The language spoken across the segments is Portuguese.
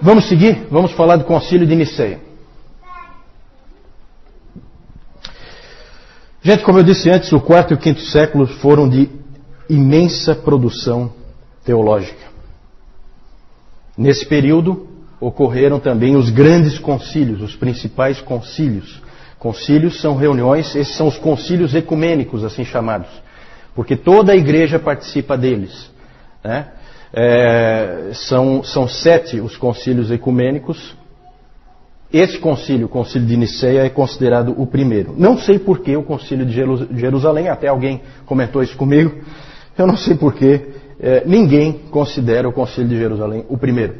Vamos seguir? Vamos falar do Concílio de Nicéia. Gente, como eu disse antes, o quarto e o quinto séculos foram de imensa produção teológica. Nesse período ocorreram também os grandes concílios, os principais concílios. Concílios são reuniões, esses são os concílios ecumênicos, assim chamados, porque toda a igreja participa deles, né? São 7 os concílios ecumênicos. Esse concílio, o concílio de Nicéia, é considerado o primeiro. Não sei por que o concílio de Jerusalém, até alguém comentou isso comigo, eu não sei por que ninguém considera o concílio de Jerusalém o primeiro,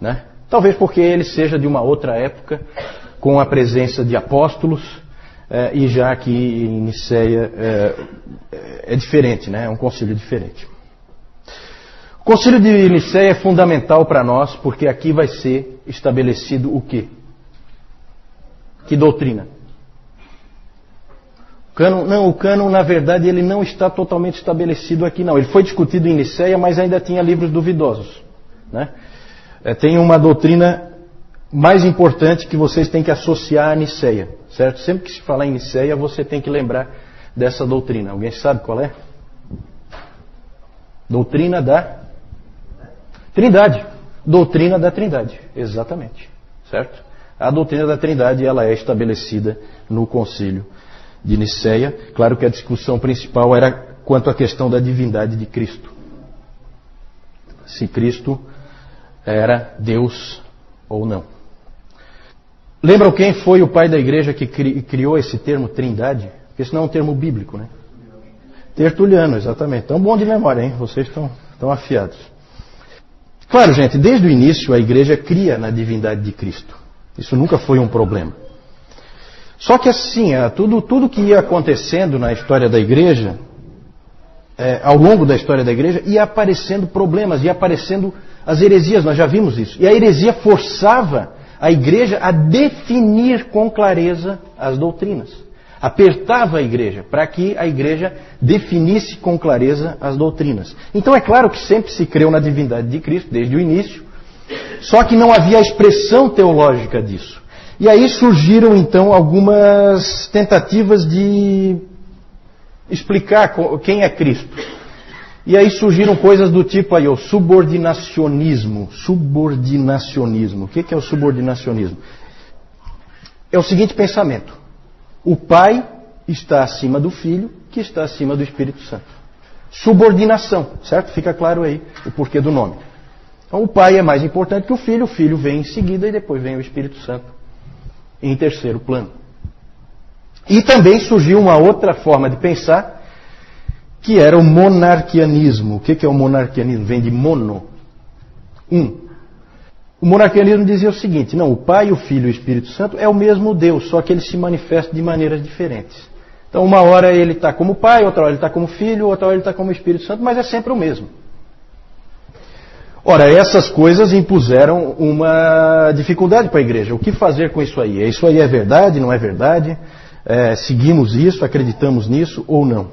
né? Talvez porque ele seja de uma outra época, com a presença de apóstolos, e já que em Nicéia é diferente, né? É um concílio diferente. O concílio de Nicéia é fundamental para nós, porque aqui vai ser estabelecido o quê? Que doutrina? O cânon, na verdade, ele não está totalmente estabelecido aqui, não. Ele foi discutido em Nicéia, mas ainda tinha livros duvidosos, né? Tem uma doutrina mais importante que vocês têm que associar a Nicéia, certo? Sempre que se falar em Nicéia, você tem que lembrar dessa doutrina. Alguém sabe qual é? Doutrina da Trindade. Doutrina da Trindade, exatamente, certo? A doutrina da Trindade, ela é estabelecida no Concílio de Nicéia. Claro que a discussão principal era quanto à questão da divindade de Cristo. Se Cristo era Deus ou não. Lembram quem foi o pai da igreja que criou esse termo Trindade? Porque isso não é um termo bíblico, né? Tertuliano, exatamente. Então, bom de memória, hein? Vocês estão afiados. Claro, gente, desde o início a igreja cria na divindade de Cristo. Isso nunca foi um problema. Só que assim, tudo que ia acontecendo na história da igreja, ao longo da história da igreja, ia aparecendo problemas, ia aparecendo as heresias, nós já vimos isso. E a heresia forçava a igreja a definir com clareza as doutrinas. Apertava a igreja para que a igreja definisse com clareza as doutrinas. Então é claro que sempre se creu na divindade de Cristo, desde o início, só que não havia a expressão teológica disso. E aí surgiram então algumas tentativas de explicar quem é Cristo. E aí surgiram coisas do tipo aí, o subordinacionismo. Subordinacionismo. O que é o subordinacionismo? É o seguinte pensamento. O Pai está acima do Filho, que está acima do Espírito Santo. Subordinação, certo? Fica claro aí o porquê do nome. Então o Pai é mais importante que o Filho vem em seguida e depois vem o Espírito Santo em terceiro plano. E também surgiu uma outra forma de pensar, que era o monarquianismo. O que é o monarquianismo? Vem de mono, um. O monarquianismo dizia o seguinte: não, o Pai, o Filho e o Espírito Santo é o mesmo Deus, só que ele se manifesta de maneiras diferentes. Então uma hora ele está como Pai, outra hora ele está como Filho, outra hora ele está como Espírito Santo, mas é sempre o mesmo. Ora, essas coisas impuseram uma dificuldade para a igreja. O que fazer com isso aí? Isso aí é verdade, não é verdade? Seguimos isso, acreditamos nisso ou não?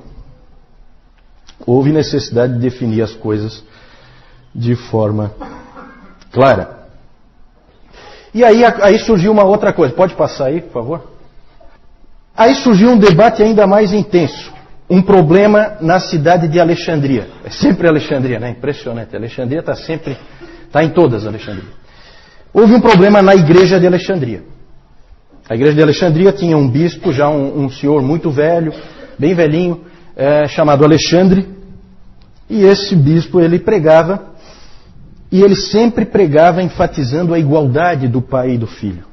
Houve necessidade de definir as coisas de forma clara. E aí surgiu uma outra coisa. Pode passar aí, por favor? Aí surgiu um debate ainda mais intenso. Um problema na cidade de Alexandria. É sempre Alexandria, né? Impressionante. Alexandria está em todas Alexandria. Houve um problema na igreja de Alexandria. A igreja de Alexandria tinha um bispo, já um senhor muito velho, bem velhinho, chamado Alexandre. E esse bispo, ele pregava, e ele sempre pregava enfatizando a igualdade do Pai e do Filho.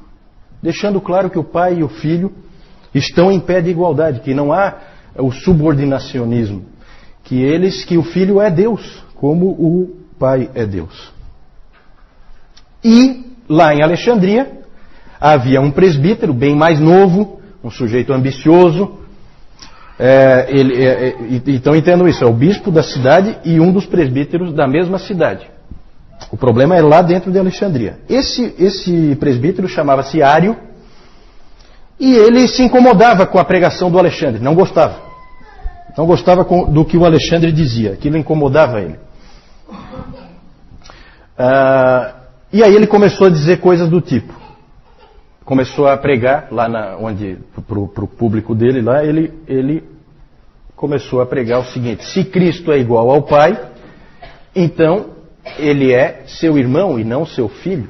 Deixando claro que o Pai e o Filho estão em pé de igualdade, que não há o subordinacionismo, que o Filho é Deus, como o Pai é Deus. E lá em Alexandria havia um presbítero bem mais novo, um sujeito ambicioso. Então entendam isso, é o bispo da cidade e um dos presbíteros da mesma cidade. O problema é lá dentro de Alexandria. Esse presbítero chamava-se Ário. E ele se incomodava com a pregação do Alexandre, não gostava. Não gostava do que o Alexandre dizia, aquilo incomodava ele. E aí ele começou a dizer coisas do tipo. Começou a pregar lá para o público dele lá, ele começou a pregar o seguinte: se Cristo é igual ao Pai, então ele é seu irmão e não seu filho.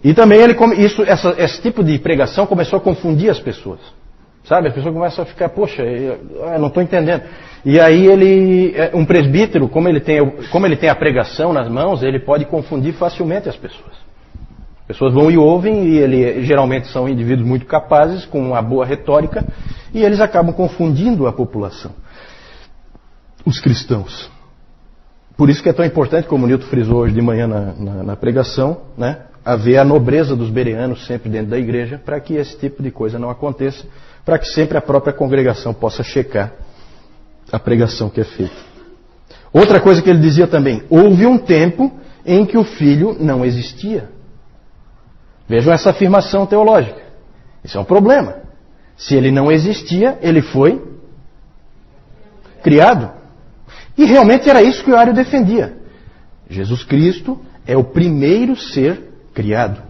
E também esse tipo de pregação começou a confundir as pessoas. Sabe, as pessoas começam a ficar, poxa, eu não estou entendendo. E aí um presbítero, como ele tem a pregação nas mãos, ele pode confundir facilmente as pessoas. As pessoas vão e ouvem, e geralmente são indivíduos muito capazes, com uma boa retórica, e eles acabam confundindo a população, os cristãos. Por isso que é tão importante, como o Nilton frisou hoje de manhã na pregação, né, haver a nobreza dos bereanos sempre dentro da igreja, para que esse tipo de coisa não aconteça, para que sempre a própria congregação possa checar a pregação que é feita. Outra coisa que ele dizia também: houve um tempo em que o Filho não existia. Vejam essa afirmação teológica. Isso é um problema. Se ele não existia, ele foi criado. E realmente era isso que o Ario defendia. Jesus Cristo é o primeiro ser criado.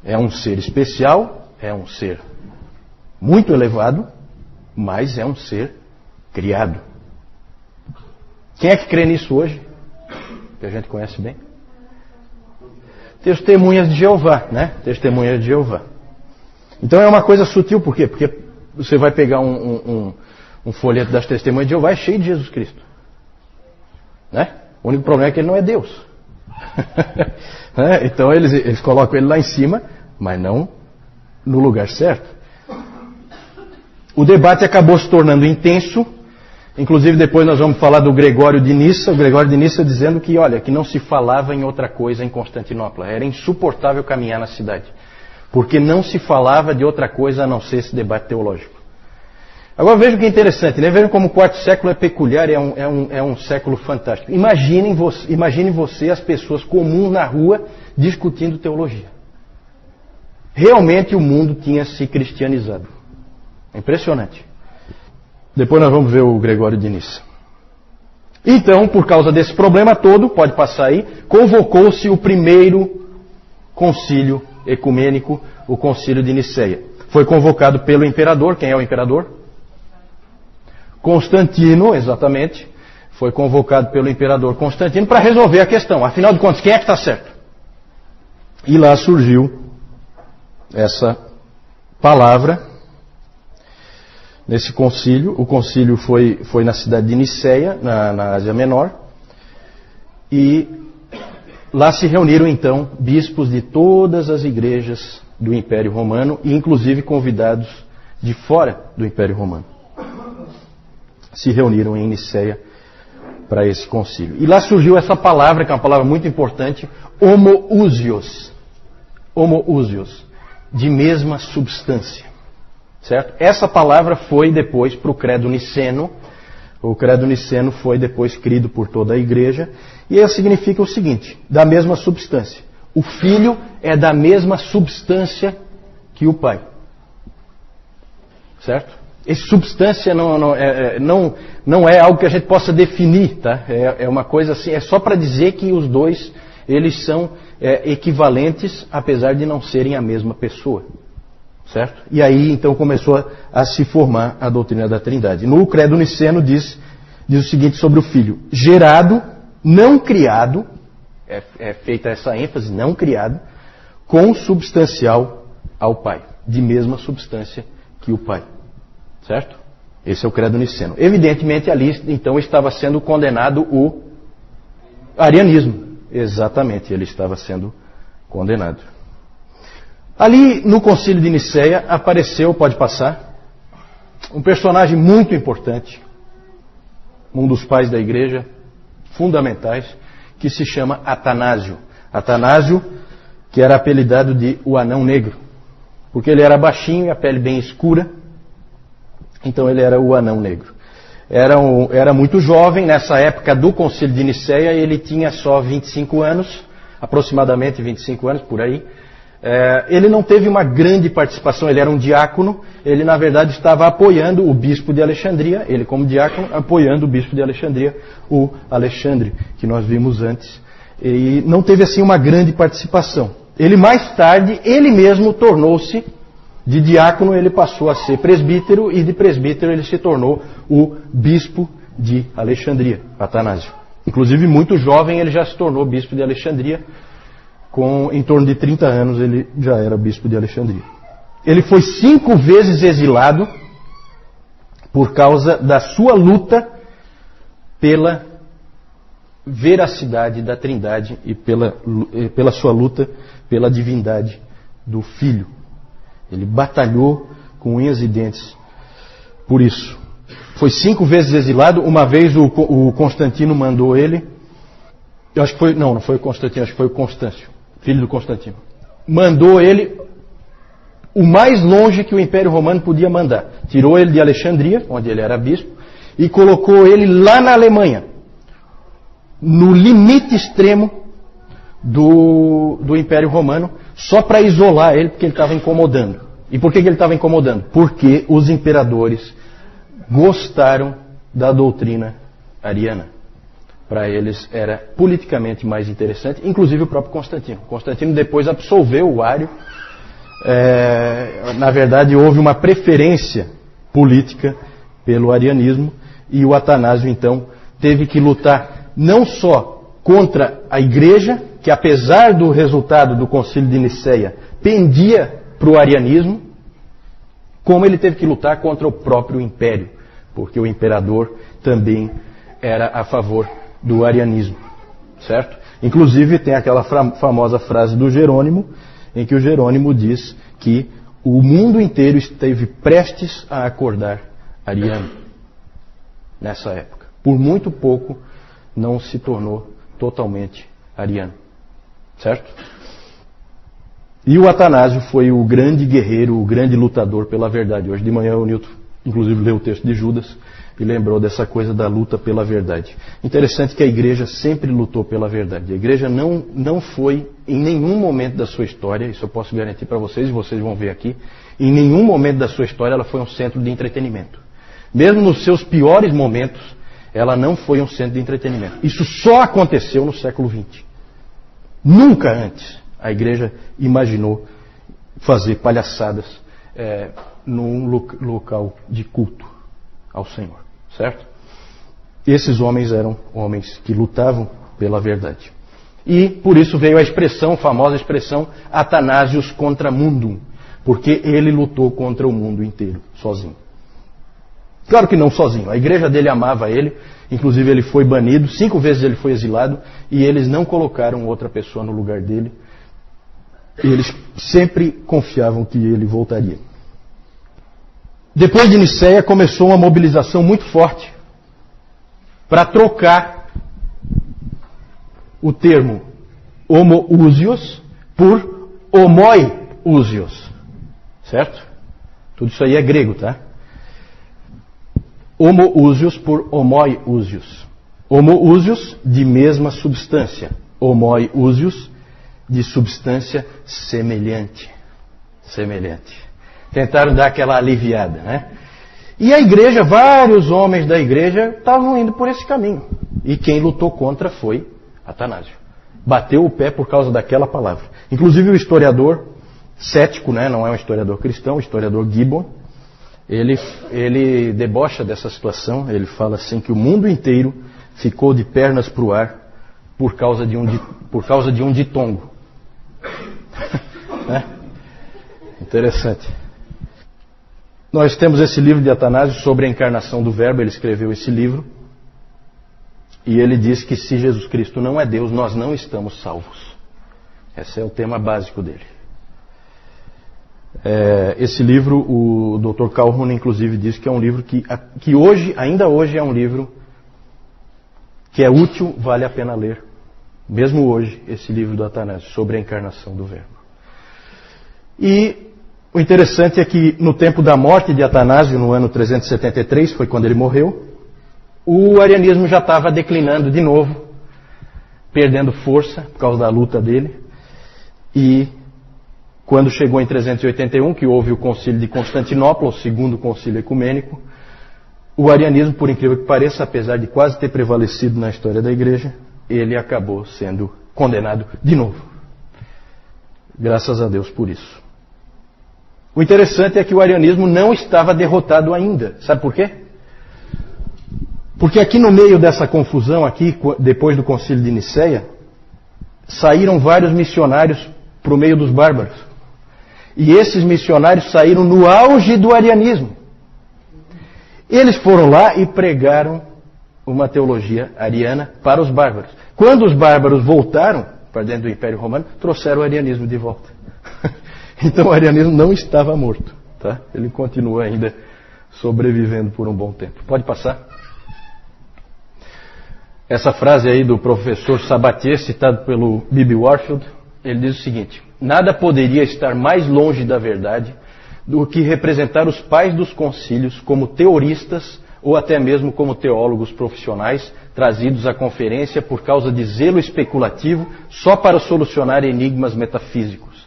É um ser especial, é um ser muito elevado, mas é um ser criado. Quem é que crê nisso hoje? Que a gente conhece bem. Testemunhas de Jeová, né? Testemunhas de Jeová. Então é uma coisa sutil, por quê? Porque você vai pegar um folheto das Testemunhas de Jeová, é cheio de Jesus Cristo. Né? O único problema é que ele não é Deus. Né? Então eles colocam ele lá em cima, mas não no lugar certo. O debate acabou se tornando intenso. Inclusive depois nós vamos falar do Gregório de Nissa. O Gregório de Nissa dizendo que, olha, que não se falava em outra coisa em Constantinopla. Era insuportável caminhar na cidade. Porque não se falava de outra coisa a não ser esse debate teológico. Agora vejam que é interessante, né? Vejam como o quarto século é peculiar, é um século fantástico. Imagine você as pessoas comuns na rua discutindo teologia. Realmente o mundo tinha se cristianizado. É impressionante. Depois nós vamos ver o Gregório de Nissa. Então, por causa desse problema todo, pode passar aí, convocou-se o primeiro concílio ecumênico, o concílio de Niceia. Foi convocado pelo imperador. Quem é o imperador? Constantino, exatamente. Foi convocado pelo imperador Constantino para resolver a questão. Afinal de contas, quem é que está certo? E lá surgiu essa palavra nesse concílio. O concílio foi na cidade de Niceia, na Ásia Menor. E lá se reuniram então bispos de todas as igrejas do Império Romano, e inclusive convidados de fora do Império Romano. Se reuniram em Niceia para esse concílio. E lá surgiu essa palavra, que é uma palavra muito importante, homoousios. Homoousios, de mesma substância. Certo? Essa palavra foi depois para o credo niceno. O credo niceno foi depois crido por toda a igreja. E ela significa o seguinte: da mesma substância. O Filho é da mesma substância que o Pai. Certo? Essa substância não é algo que a gente possa definir, tá? É uma coisa assim, é só para dizer que os dois, eles são equivalentes, apesar de não serem a mesma pessoa. Certo? E aí então começou a se formar a doutrina da Trindade. No credo niceno diz o seguinte sobre o Filho: gerado, não criado, é feita essa ênfase, não criado, consubstancial ao Pai, de mesma substância que o Pai. Certo? Esse é o credo niceno. Evidentemente ali então estava sendo condenado o arianismo. Exatamente, ele estava sendo condenado. Ali no concílio de Niceia apareceu, pode passar, um personagem muito importante, um dos pais da igreja, fundamentais, que se chama Atanásio. Atanásio, que era apelidado de o Anão Negro, porque ele era baixinho e a pele bem escura, então ele era o Anão Negro. Era muito jovem, nessa época do concílio de Niceia, ele tinha só 25 anos, aproximadamente 25 anos, por aí. Ele não teve uma grande participação, ele era um diácono, ele na verdade estava apoiando o bispo de Alexandria, ele como diácono apoiando o bispo de Alexandria, o Alexandre, que nós vimos antes. e não teve assim uma grande participação. Ele mais tarde, ele mesmo tornou-se, de diácono ele passou a ser presbítero, e de presbítero ele se tornou o bispo de Alexandria, Atanásio. Inclusive muito jovem ele já se tornou bispo de Alexandria, com em torno de 30 anos ele já era bispo de Alexandria. Ele foi 5 vezes exilado por causa da sua luta pela veracidade da Trindade e pela sua luta pela divindade do Filho. Ele batalhou com unhas e dentes por isso. Foi 5 vezes exilado. Uma vez o Constantino mandou ele. Eu acho que foi. Não foi o Constantino, acho que foi o Constâncio, filho do Constantino. Mandou ele o mais longe que o Império Romano podia mandar. Tirou ele de Alexandria, onde ele era bispo, e colocou ele lá na Alemanha, no limite extremo do Império Romano, só para isolar ele, porque ele estava incomodando. E por que ele estava incomodando? Porque os imperadores gostaram da doutrina ariana. Para eles era politicamente mais interessante, inclusive o próprio Constantino. Constantino depois absolveu o Ário. Na verdade, houve uma preferência política pelo arianismo, e o Atanásio, então, teve que lutar não só contra a igreja, que apesar do resultado do Concílio de Nicéia, pendia para o arianismo, como ele teve que lutar contra o próprio império, porque o imperador também era a favor do arianismo, certo? Inclusive tem aquela famosa frase do Jerônimo, em que o Jerônimo diz que o mundo inteiro esteve prestes a acordar ariano nessa época. Por muito pouco não se tornou totalmente ariano, certo? E o Atanásio foi o grande guerreiro, o grande lutador pela verdade. Hoje de manhã o Newton, inclusive, leu o texto de Judas e lembrou dessa coisa da luta pela verdade. Interessante que a igreja sempre lutou pela verdade. A igreja não foi, em nenhum momento da sua história, isso eu posso garantir para vocês, e vocês vão ver aqui, em nenhum momento da sua história ela foi um centro de entretenimento. Mesmo nos seus piores momentos, ela não foi um centro de entretenimento. Isso só aconteceu no século XX. Nunca antes a igreja imaginou fazer palhaçadas num local de culto ao Senhor, certo? Esses homens eram homens que lutavam pela verdade. E por isso veio a famosa expressão Atanásios contra mundum, porque ele lutou contra o mundo inteiro, sozinho. Claro que não sozinho, a igreja dele amava ele, inclusive ele foi banido, 5 vezes ele foi exilado, e eles não colocaram outra pessoa no lugar dele. Eles sempre confiavam que ele voltaria. Depois de Nicéia começou uma mobilização muito forte para trocar o termo homoousios por homoiousios. Certo? Tudo isso aí é grego, tá? Homoousios por homoiousios. Homoousios de mesma substância. Homoiousios de substância semelhante. Semelhante. Tentaram dar aquela aliviada, né? E a igreja, vários homens da igreja estavam indo por esse caminho. E quem lutou contra foi Atanásio. Bateu o pé por causa daquela palavra. Inclusive o historiador cético, né? Não é um historiador cristão, o historiador Gibbon, ele debocha dessa situação. Ele fala assim que o mundo inteiro ficou de pernas para o ar por causa de um ditongo. Né? Interessante. Nós temos esse livro de Atanásio sobre a encarnação do Verbo. Ele escreveu esse livro e ele diz que se Jesus Cristo não é Deus, nós não estamos salvos. Esse é o tema básico dele. Esse livro, o Dr. Calhoun inclusive diz que é um livro que hoje, ainda hoje é um livro que é útil, vale a pena ler. Mesmo hoje, esse livro do Atanásio, sobre a encarnação do Verbo. E o interessante é que no tempo da morte de Atanásio, no ano 373, foi quando ele morreu, o arianismo já estava declinando de novo, perdendo força por causa da luta dele. E quando chegou em 381, que houve o concílio de Constantinopla, o segundo concílio ecumênico, o arianismo, por incrível que pareça, apesar de quase ter prevalecido na história da igreja, ele acabou sendo condenado de novo. Graças a Deus por isso. O interessante é que o arianismo não estava derrotado ainda. Sabe por quê? Porque aqui no meio dessa confusão, aqui, depois do concílio de Nicéia, saíram vários missionários para o meio dos bárbaros. E esses missionários saíram no auge do arianismo. Eles foram lá e pregaram uma teologia ariana para os bárbaros. Quando os bárbaros voltaram para dentro do Império Romano, trouxeram o arianismo de volta. Então o arianismo não estava morto. Tá? Ele continua ainda sobrevivendo por um bom tempo. Pode passar. Essa frase aí do professor Sabatier, citado pelo Bibi Warfield, ele diz o seguinte: nada poderia estar mais longe da verdade do que representar os pais dos concílios como teoristas ou até mesmo como teólogos profissionais trazidos à conferência por causa de zelo especulativo só para solucionar enigmas metafísicos.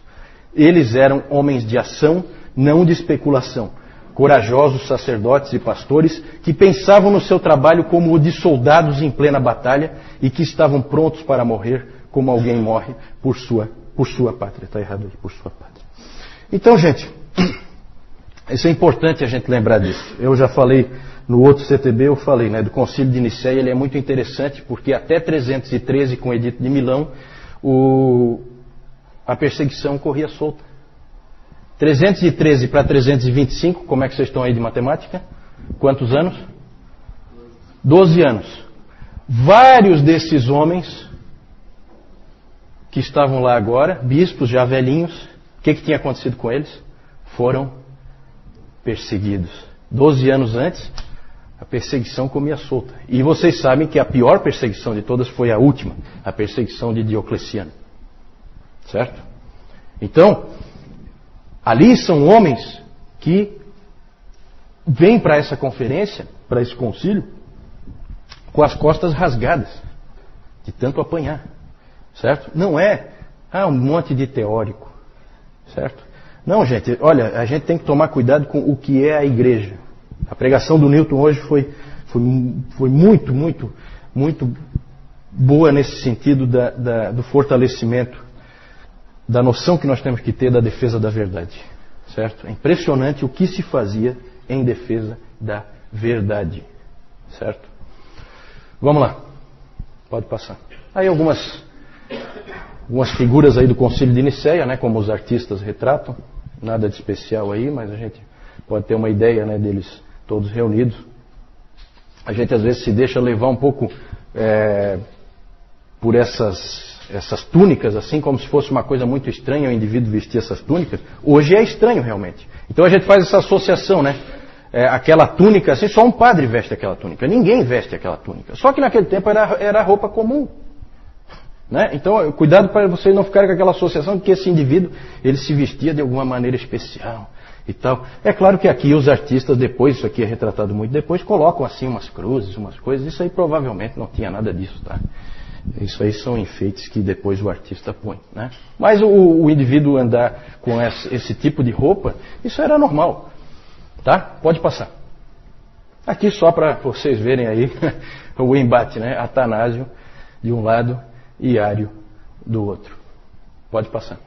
Eles eram homens de ação, não de especulação. Corajosos sacerdotes e pastores que pensavam no seu trabalho como o de soldados em plena batalha e que estavam prontos para morrer como alguém morre por sua pátria. Está errado aí, por sua pátria. Então, gente, isso é importante a gente lembrar disso. Eu já falei no outro CTB, eu falei, né, do Concílio de Nicéia. Ele é muito interessante porque até 313, com o Edito de Milão, a perseguição corria solta. 313 para 325, como é que vocês estão aí de matemática? Quantos anos? 12 anos. Vários desses homens que estavam lá agora, bispos já velhinhos, o que tinha acontecido com eles? Foram perseguidos. 12 anos antes, a perseguição comia solta. E vocês sabem que a pior perseguição de todas foi a última, a perseguição de Diocleciano. Certo? Então, ali são homens que vêm para essa conferência, para esse concílio, com as costas rasgadas, de tanto apanhar. Certo? Não é um monte de teórico. Certo? Não, gente, olha, a gente tem que tomar cuidado com o que é a igreja. A pregação do Newton hoje foi muito, muito, muito boa nesse sentido do fortalecimento da noção que nós temos que ter da defesa da verdade. Certo? É impressionante o que se fazia em defesa da verdade. Certo? Vamos lá. Pode passar. Aí algumas figuras aí do Concílio de Nicéia, né, como os artistas retratam. Nada de especial aí, mas a gente pode ter uma ideia, né, deles todos reunidos. A gente às vezes se deixa levar um pouco por essas túnicas, assim como se fosse uma coisa muito estranha o indivíduo vestir essas túnicas. Hoje é estranho realmente. Então a gente faz essa associação, né? Aquela túnica, assim, só um padre veste aquela túnica. Ninguém veste aquela túnica. Só que naquele tempo era roupa comum. Né? Então, cuidado para vocês não ficarem com aquela associação de que esse indivíduo ele se vestia de alguma maneira especial e tal. É claro que aqui os artistas depois, isso aqui é retratado muito depois, colocam assim umas cruzes, umas coisas. Isso aí provavelmente não tinha nada disso, tá? Isso aí são enfeites que depois o artista põe, né? Mas o indivíduo andar com esse tipo de roupa, isso era normal, tá? Pode passar. Aqui só para vocês verem aí o embate, né? Atanásio de um lado e Ário do outro. Pode passar.